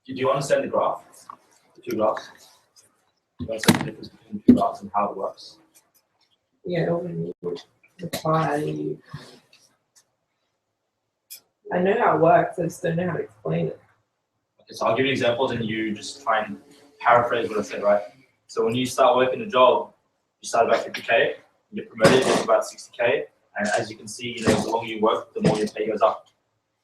Do you understand the graph? The two graphs? Do you understand the difference between the two graphs and how it works? Yeah, when you reply, I know how it works, I just don't know how to explain it. Okay, so I'll give you examples and you just try and paraphrase what I said, right? So when you start working a job, you start about 50K, you get promoted to about 60K, and as you can see, you know, the longer you work, the more your pay goes up.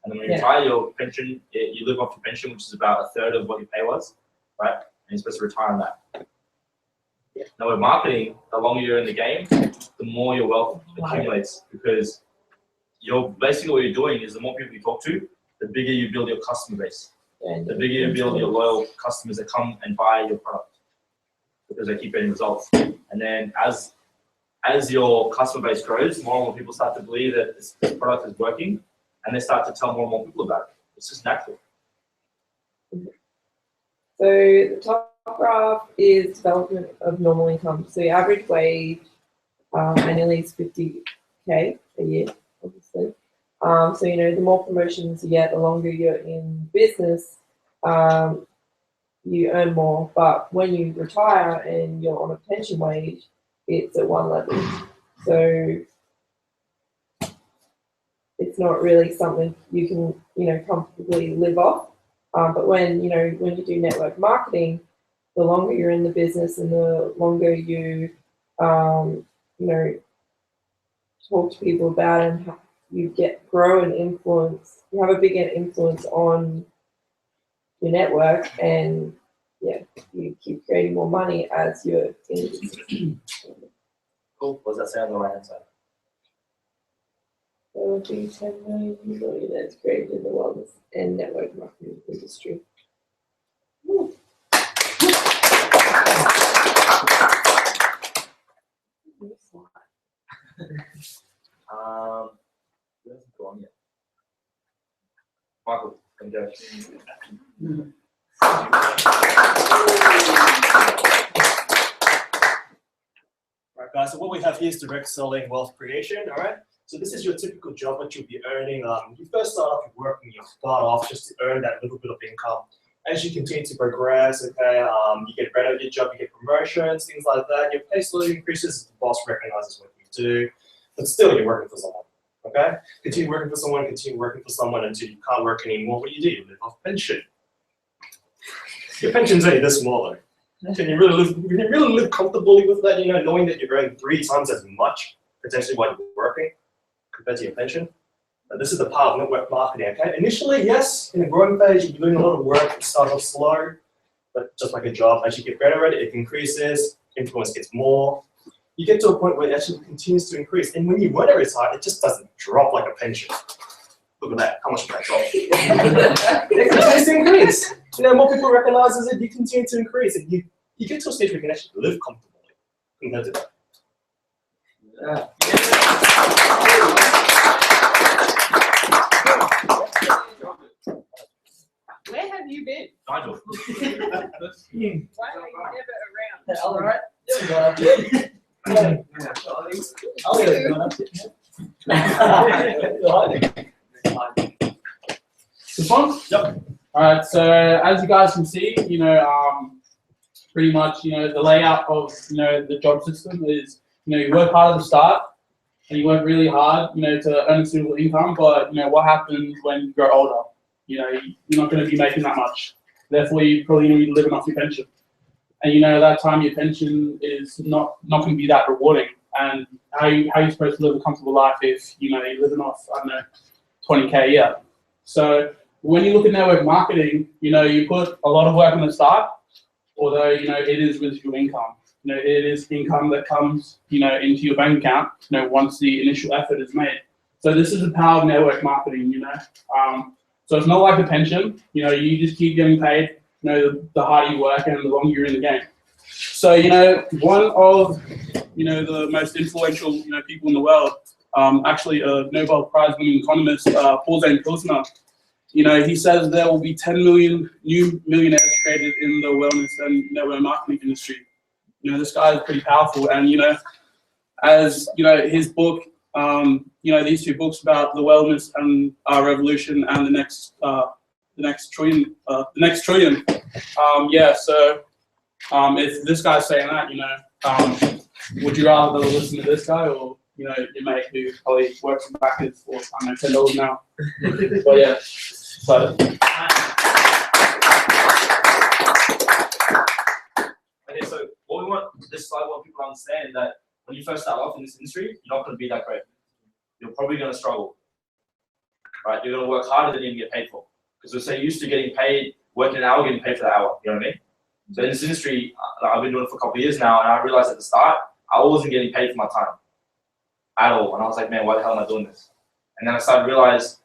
And then when you retire, your pension, you live off your pension, which is about a third of what your pay was, right? And you're supposed to retire on that. Now with marketing, the longer you're in the game, the more your wealth accumulates, because you're basically what you're doing is the more people you talk to, the bigger you build your customer base. The bigger you build your loyal customers that come and buy your product because they keep getting results. And then as your customer base grows, more and more people start to believe that this product is working, and they start to tell more and more people about it. It's just natural. So the top graph is development of normal income. So your average wage annually is 50K a year, obviously. So, you know, the more promotions you get, the longer you're in business, you earn more. But when you retire and you're on a pension wage, it's at one level. So it's not really something you can, you know, comfortably live off. But when you do network marketing, the longer you're in the business and the longer you, you know, talk to people about it and you grow and influence, you have a bigger influence on your network, and yeah, you keep creating more money as you're in business. Cool. What does that say on the right hand side? There will be 10 million millionaires created in the wellness and network marketing industry. Ooh. Who hasn't gone yet? Michael, come go. Right, guys, so what we have here is direct selling wealth creation, all right? So this is your typical job that you'll be earning. You first start off working your butt off just to earn that little bit of income. As you continue to progress, okay, you get better at your job, you get promotions, things like that. Your pay slowly increases, the boss recognizes what you do, but still you're working for someone, okay? Continue working for someone until you can't work anymore. What do? You live off pension. Your pension's only this small though. Can you really live comfortably with that, you know, knowing that you're earning 3 times as much potentially while you're working compared to your pension? But this is the power of network marketing, okay? Initially, yes, in the growing phase, you'll be doing a lot of work, it starts off slow, but just like a job, as you get better at it, it increases, influence gets more. You get to a point where it actually continues to increase, and when you want to retire, it just doesn't drop like a pension. Look at that, how much did that drop? It continues to increase. You know, more people recognize it, you continue to increase, and you get to a stage where you can actually live comfortably compared to that. Where have you been? Nigel. Why are you never around? All right. This one? Yep. All right. So as you guys can see, you know, pretty much, you know, the layout of, you know, the job system is, you know, you work hard at the start and you work really hard, you know, to earn a suitable income. But you know, what happens when you grow older? You know, you're not going to be making that much. Therefore, you probably need to live off your pension. And you know, at that time, your pension is not going to be that rewarding. And how you're supposed to live a comfortable life if, you know, you're living off, I don't know, 20K a year. So when you look at network marketing, you know, you put a lot of work on the start, although, you know, it is residual income. You know, it is income that comes, you know, into your bank account, you know, once the initial effort is made. So this is the power of network marketing, you know. So it's not like a pension, you know, you just keep getting paid, you know, the harder you work and the longer you're in the game. So, you know, one of, you know, the most influential, you know, people in the world, actually a Nobel Prize winning economist, Paul Zane Pilsner, you know, he says there will be 10 million new millionaires created in the wellness and network marketing industry. You know, this guy is pretty powerful, and, you know, as, you know, his book, you know, these 2 books about the wellness and revolution and the next the next trillion. Yeah. So if this guy's saying that, would you rather listen to this guy or your mate who probably works in backers for I don't know $10 now? But yeah. So. Okay, so what we want this slide, what people understand is that when you first start off in this industry, you're not going to be that great. You're probably going to struggle, right? You're going to work harder than you can get paid for. Because we're so used to getting paid, working an hour, getting paid for the hour. You know what I mean? So in this industry, I've been doing it for a couple of years now, and I realized at the start, I wasn't getting paid for my time at all. And I was like, man, why the hell am I doing this? And then I started to realize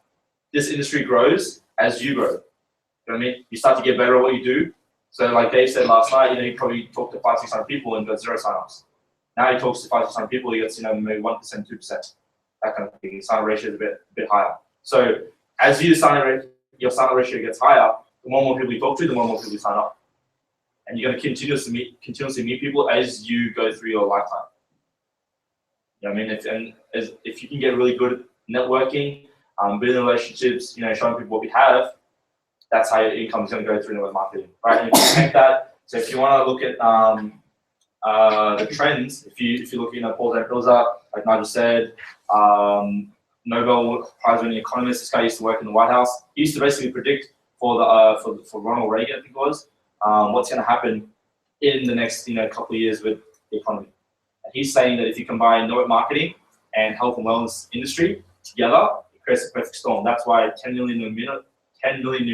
this industry grows as you grow. You know what I mean? You start to get better at what you do. So like Dave said last night, he probably talked to 500-600 people and got 0 signups. Now he talks to 500-600 people, he gets maybe 1%, 2%, that kind of thing. His sign-up ratio is a bit higher. So as your sign-up ratio gets higher, the more people you talk to, the more people you sign up. And you're going to continuously meet people as you go through your lifetime. You know what I mean? If you can get really good at networking, building relationships, showing people what we have, that's how your income is going to go through network marketing, right? And if you connect that, so if you want to look at the trends, if you're looking at Paul Zampilza, like Nigel said, Nobel Prize-winning economist, this guy used to work in the White House. He used to basically predict for Ronald Reagan, I think it was, what's going to happen in the next couple of years with the economy. And he's saying that if you combine network marketing and health and wellness industry together, it creates a perfect storm. That's why 10 million new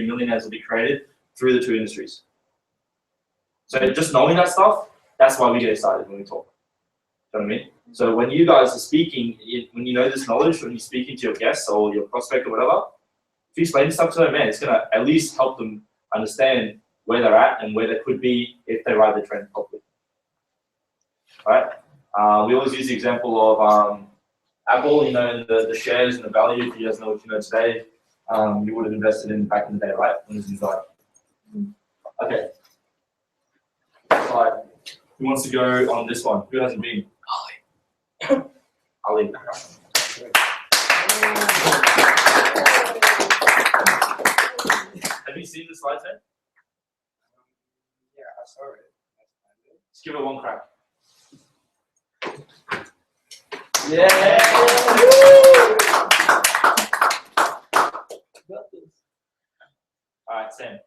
millionaires will be created through the two industries. So just knowing that stuff, that's why we get excited when we talk. You know what I mean? So when you guys are speaking, when you know this knowledge, when you're speaking to your guests or your prospect or whatever, if you explain stuff to them, man, it's going to at least help them understand where they're at and where they could be if they ride the trend properly. Right? We always use the example of Apple, and the shares and the value. If you guys know what you know today, you would have invested in back in the day, right? When it was inside. Okay. Right. Who wants to go on this one? Who hasn't been? Ali. Have you seen the slides yet? Yeah, I saw it. Just give it one crack. Yeah. All right, Sam.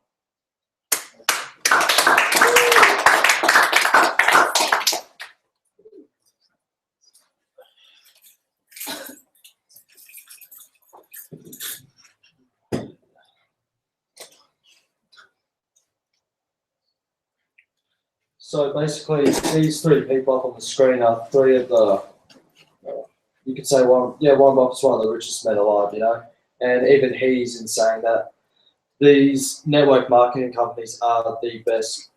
So basically, these three people up on the screen are three of the, you could say Warren Buffett's one of the richest men alive, and even he's in saying that these network marketing companies are the best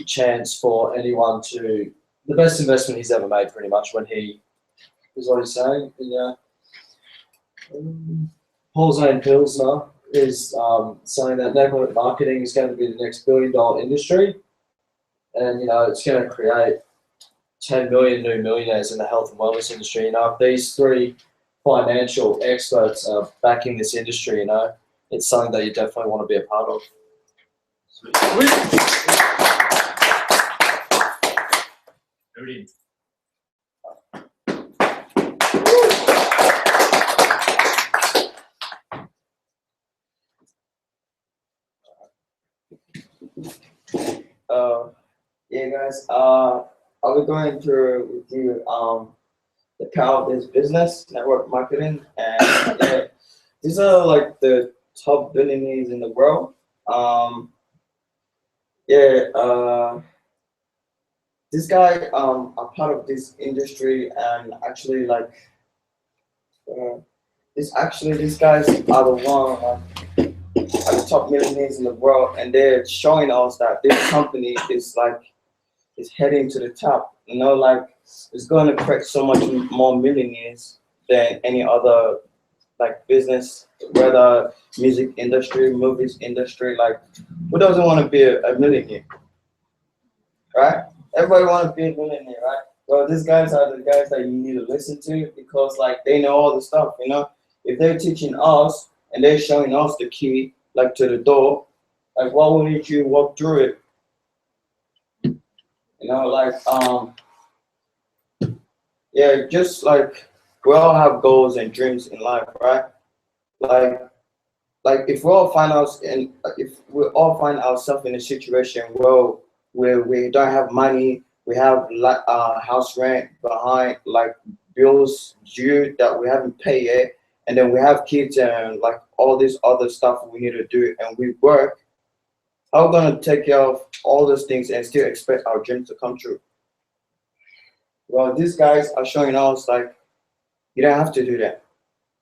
chance for anyone the best investment he's ever made, pretty much, when he is what he's saying. Paul Zampilza is saying that network marketing is going to be the next billion-dollar industry. And, it's going to create 10 million new millionaires in the health and wellness industry. If these three financial experts are backing this industry, it's something that you definitely want to be a part of. Sweet. Yeah, guys. I'll be going through with you the power of this business, network marketing, and yeah, these are like the top billionaires in the world. This guy are part of this industry, and actually these guys are the top millionaires in the world, and they're showing us that this company is heading to the top. It's going to create so much more millionaires than any other business, whether music industry, movies industry. Who doesn't want to be a millionaire, right? Everybody want to be a millionaire, right? Well, these guys are the guys that you need to listen to, because they know all the stuff. If they're teaching us and they're showing us the key, like to the door, like why wouldn't you walk through it? You know, like yeah, just like we all have goals and dreams in life, right? Like if we all find us in, if we all find ourselves in a situation where we don't have money, we have house rent behind, like bills due that we haven't paid yet, and then we have kids and like all this other stuff we need to do, and we work. How are we gonna take care of all those things and still expect our dreams to come true? Well, these guys are showing us like you don't have to do that.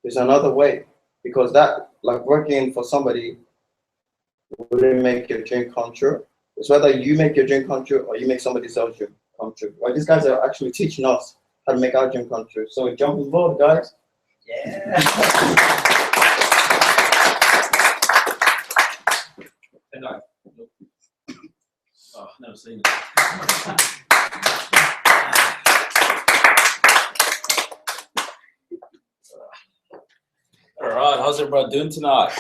There's another way, because that, like working for somebody, wouldn't make your dream come true. It's whether you make your dream come true or you make somebody else's dream come true. Well, these guys are actually teaching us how to make our dream come true. So jump on board, guys. Yeah. And I. Oh, never seen it. All right, how's everybody doing tonight?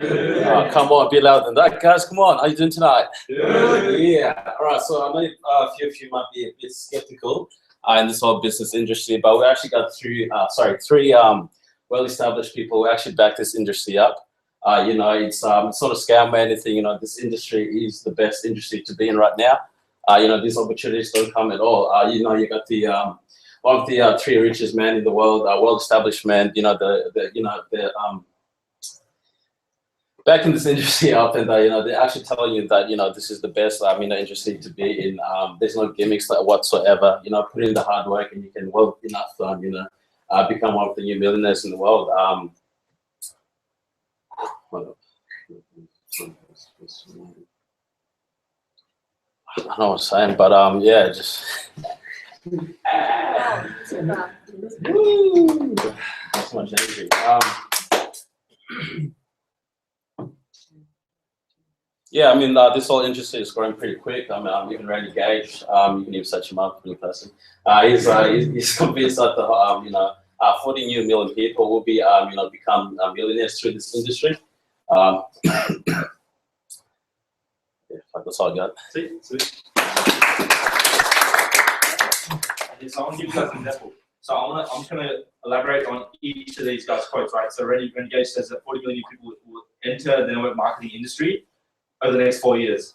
Oh, come on, be louder than that, guys. Come on, how you doing tonight? Yeah. All right. So I know a few of you might be a bit skeptical in this whole business industry, but we actually got three well-established people who actually back this industry up. You know, it's not a scam or anything. You know, this industry is the best industry to be in right now. You know, these opportunities don't come at all. You know, you got the one of the three richest men in the world, well-established man. You know, back in this industry up, and you know, they're actually telling you that, you know, this is the best industry to be in. There's no gimmicks whatsoever. You know, put in the hard work and you can work enough you know, become one of the new millionaires in the world. I don't know what I'm saying, but yeah, just so much energy. Yeah, I mean, this whole industry is growing pretty quick. I mean, I'm even Randy Gage. You can even search him up, new person. He's convinced that the 40 new million people will be you know, become millionaires through this industry. Yeah, that's all I got. See. So I want to give you guys an example. So I'm just going to elaborate on each of these guys' quotes, right? So Randy Gage says that 40 million people will enter the network marketing industry over the next 4 years.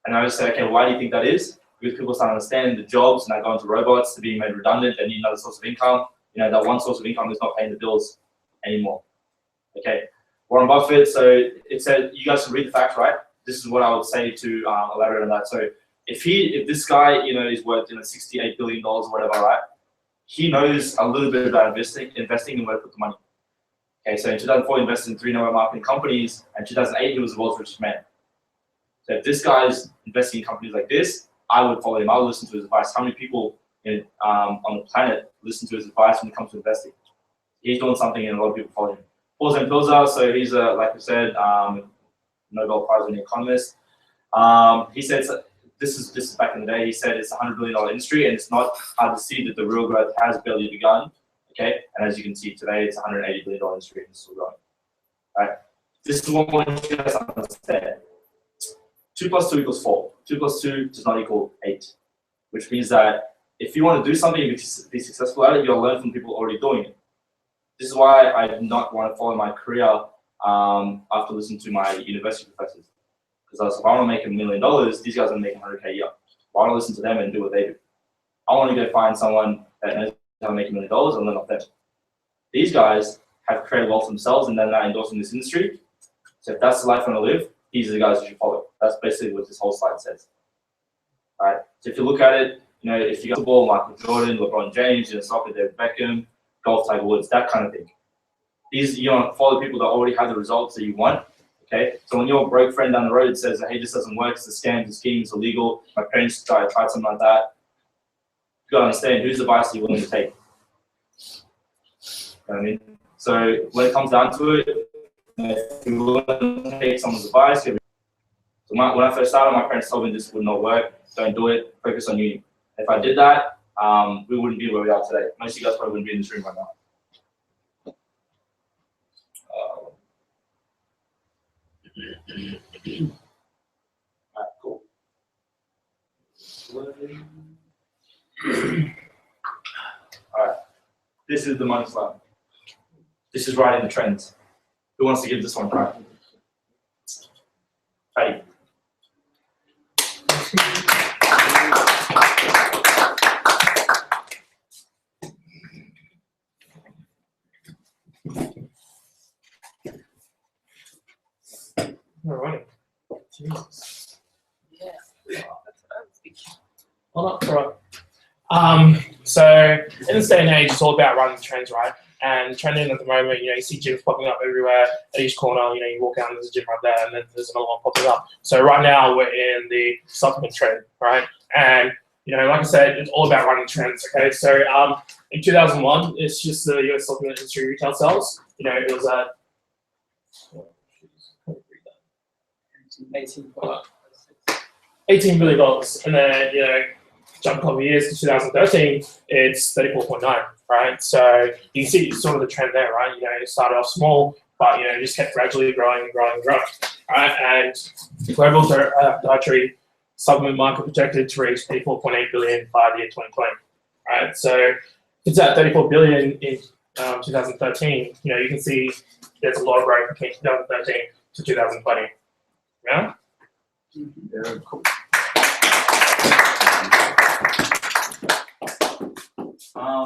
And I would say, okay, why do you think that is? Because people start understanding the jobs and they're going to robots, they're being made redundant, they need another source of income. You know, that one source of income is not paying the bills anymore. Okay, Warren Buffett, so it said, you guys can read the facts, right? This is what I would say to elaborate on that. So if this guy, you know, is worth, you know, $68 billion or whatever, right? He knows a little bit about investing and where to put the money. Okay, so in 2004, he invested in 3 network marketing companies, and 2008, he was the world's richest man. So if this guy's investing in companies like this, I would follow him. I would listen to his advice. How many people on the planet listen to his advice when it comes to investing? He's doing something, and a lot of people follow him. Paul Zampilza, so he's like I said, Nobel Prize-winning economist. He said this is back in the day. He said it's a $100 billion industry, and it's not hard to see that the real growth has barely begun. Okay, and as you can see today, it's a $180 billion industry and it's still growing. Right? This is what we want you guys to understand. 2 + 2 = 4. 2 + 2 does not equal 8, which means that if you want to do something and be successful at it, you'll learn from people already doing it. This is why I did not want to follow my career after listening to my university professors. Because I was like, if I want to make $1 million, these guys are making $100K a year. Why don't I listen to them and do what they do? I want to go find someone that knows how to make $1 million and learn off them. These guys have created wealth themselves and then they're endorsing this industry. So if that's the life you want to live, these are the guys you should follow. That's basically what this whole slide says. All right. So if you look at it, you know, if you got football, Michael Jordan, LeBron James, you know, soccer, David Beckham, golf, Tiger Woods, that kind of thing. These, you want to follow people that already have the results that you want. Okay. So when your broke friend down the road says, hey, this doesn't work, it's a scam, it's a scheme, it's illegal, my parents tried something like that, you gotta understand whose advice are you willing to take. You know what I mean? So when it comes down to it, if you're willing to take someone's advice, when I first started, my parents told me this would not work, don't do it, focus on uni. If I did that, we wouldn't be where we are today. Most of you guys probably wouldn't be in this room right now. Alright, cool. Alright, this is the money slide. This is writing the trends. Who wants to give this one a try? Hey. Alright. Jesus. Yeah. That's what I was thinking. Hold up, right. So in this day and age, it's all about running the trends, right? And trending at the moment, you see gyms popping up everywhere at each corner. You walk down, there's a gym right there, and then there's another one popping up. So right now we're in the supplement trend, right? And like I said, it's all about running trends. Okay, so in 2001, it's just the US supplement industry retail sales. It was at 18 billion dollars, and then jump a couple of years to 2013, it's 34.9, right? So you can see sort of the trend there, right? It started off small, but just kept gradually growing and growing and growing, right? And the global dietary supplement market projected to reach 84.8 billion by the year 2020, right? So it's at 34 billion in 2013. You can see there's a lot of growth between 2013 to 2020. Yeah. Very cool.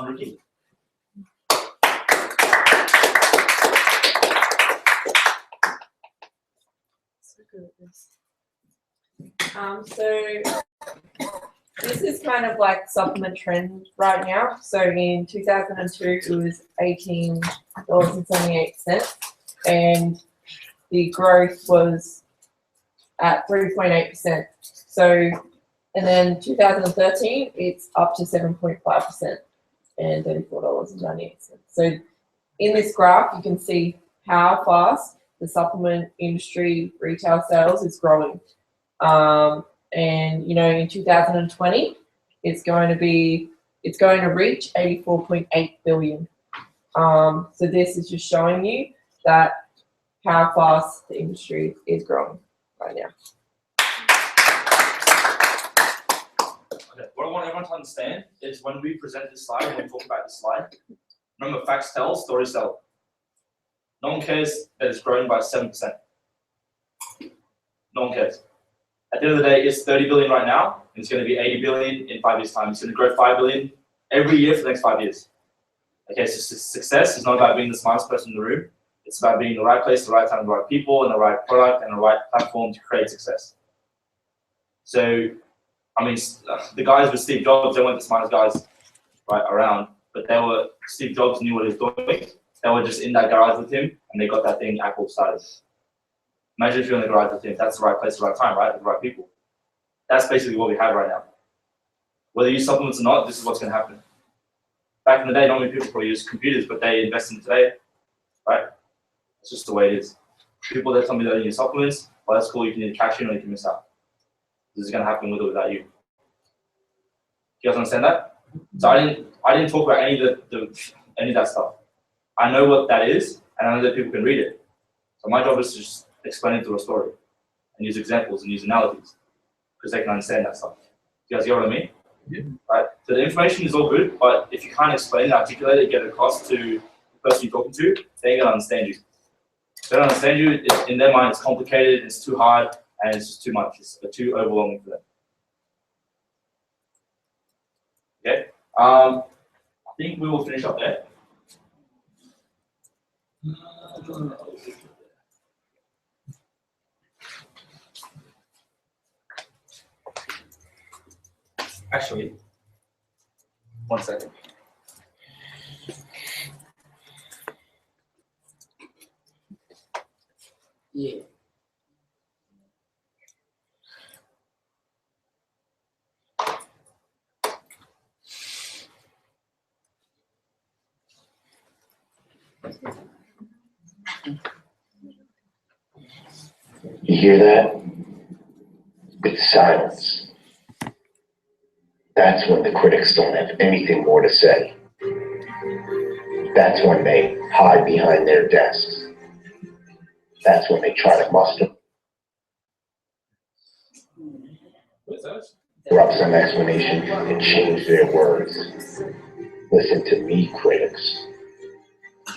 Ricky. So good at this. So this is kind of like supplement trend right now. So in 2002, it was $18.78, and the growth was at 3.8%. So, and then 2013, it's up to 7.5% and $34.98. So in this graph, you can see how fast the supplement industry retail sales is growing. And in 2020, it's going to reach 84.8 billion. So this is just showing you that how fast the industry is growing right now. Okay, what I want everyone to understand is when we present this slide, when we talk about this slide, remember facts tell, stories tell. No one cares that it's growing by 7%. No one cares. At the end of the day, it's 30 billion right now, and it's going to be 80 billion in 5 years' time. It's going to grow 5 billion every year for the next 5 years. Okay, so success is not about being the smartest person in the room. It's about being in the right place, the right time, the right people, and the right product, and the right platform to create success. So, I mean, the guys with Steve Jobs, they weren't the smartest guys around, but Steve Jobs knew what he was doing. They were just in that garage with him, and they got that thing, Apple started. Imagine if you're in the garage with him. That's the right place, the right time, right? The right people. That's basically what we have right now. Whether you use supplements or not, this is what's going to happen. Back in the day, not many people probably use computers, but they invest in it today, right? It's just the way it is. People that tell me they don't use supplements, well, that's cool. You can either cash in or you can miss out. This is going to happen with or without you. You guys understand that? So I didn't talk about any of that stuff. I know what that is, and I know that people can read it. So my job is to just explain it through a story and use examples and use analogies because they can understand that stuff. You guys get what I mean? Yeah. Right? So the information is all good, but if you can't explain it, articulate it, get it across to the person you're talking to, they ain't gonna understand you. If they don't understand you, in their mind, it's complicated, it's too hard, and it's just too much. It's too overwhelming for them. Okay? I think we will finish up there. Actually, 1 second. Yeah. You hear that? It's silence. That's when the critics don't have anything more to say. That's when they hide behind their desks. That's when they try to muster Interrupt some explanation and change their words. Listen to me, critics.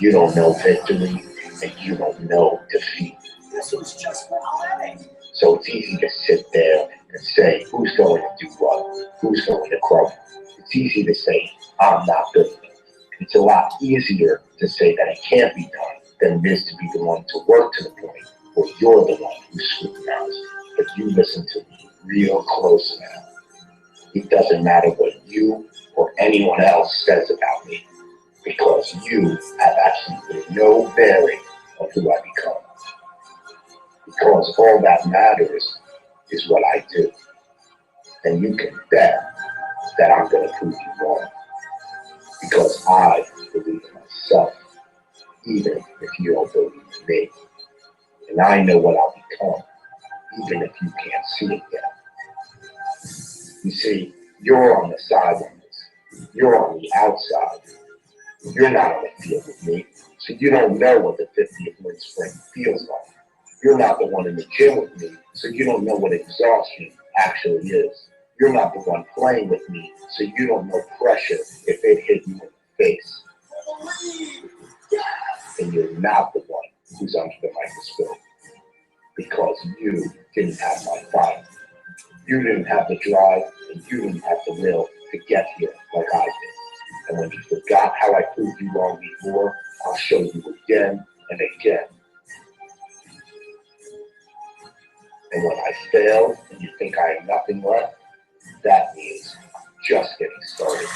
You don't know victory and you don't know defeat. This was just ballet. So it's easy to sit there and say, who's going to do what? Who's going to crumble? It's easy to say, I'm not good enough. It's a lot easier to say that it can't be done than it is to be the one to work to the point where you're the one who's scrutinized. But you listen to me real close now. It doesn't matter what you or anyone else says about me, because you have absolutely no bearing on who I become. Because all that matters is what I do. And you can bet that I'm going to prove you wrong. Because I believe in myself, even if you don't believe in me. And I know what I'll become, even if you can't see it yet. You see, you're on the sidelines. You're on the outside. You're not on the field with me, so you don't know what the 50th wind sprint feels like. You're not the one in the gym with me, so you don't know what exhaustion actually is. You're not the one playing with me, so you don't know pressure if it hit you in the face. And you're not the one who's under the microscope, because you didn't have my fire. You didn't have the drive, and you didn't have the will to get here like I did. And when you forgot how I proved you wrong before, I'll show you again and again. And when I fail and you think I have nothing left, that means I'm just getting started.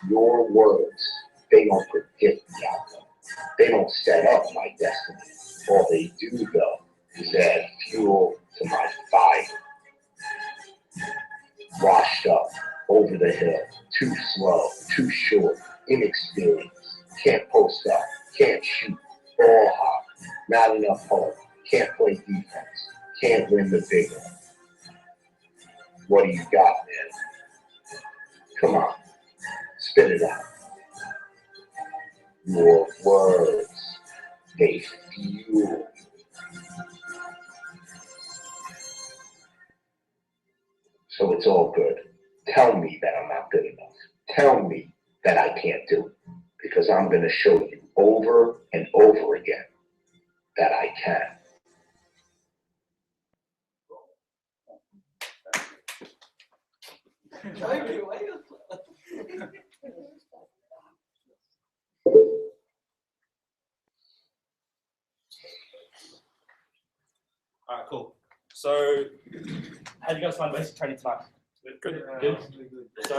Your words, they don't predict the outcome. They don't set up my destiny. All they do, though, is add fuel to my fire. Washed up, over the hill, too slow, too short, inexperienced, can't post up, can't shoot, ball hop, not enough hope, can't play defense, can't win the big one. What do you got, man? Come on, spit it out. Your words, they fuel. So it's all good. Tell me that I'm not good enough. Tell me that I can't do it. Because I'm going to show you over and over again that I can. All right, cool. So, how do you guys find basic training tonight? Good. Good. So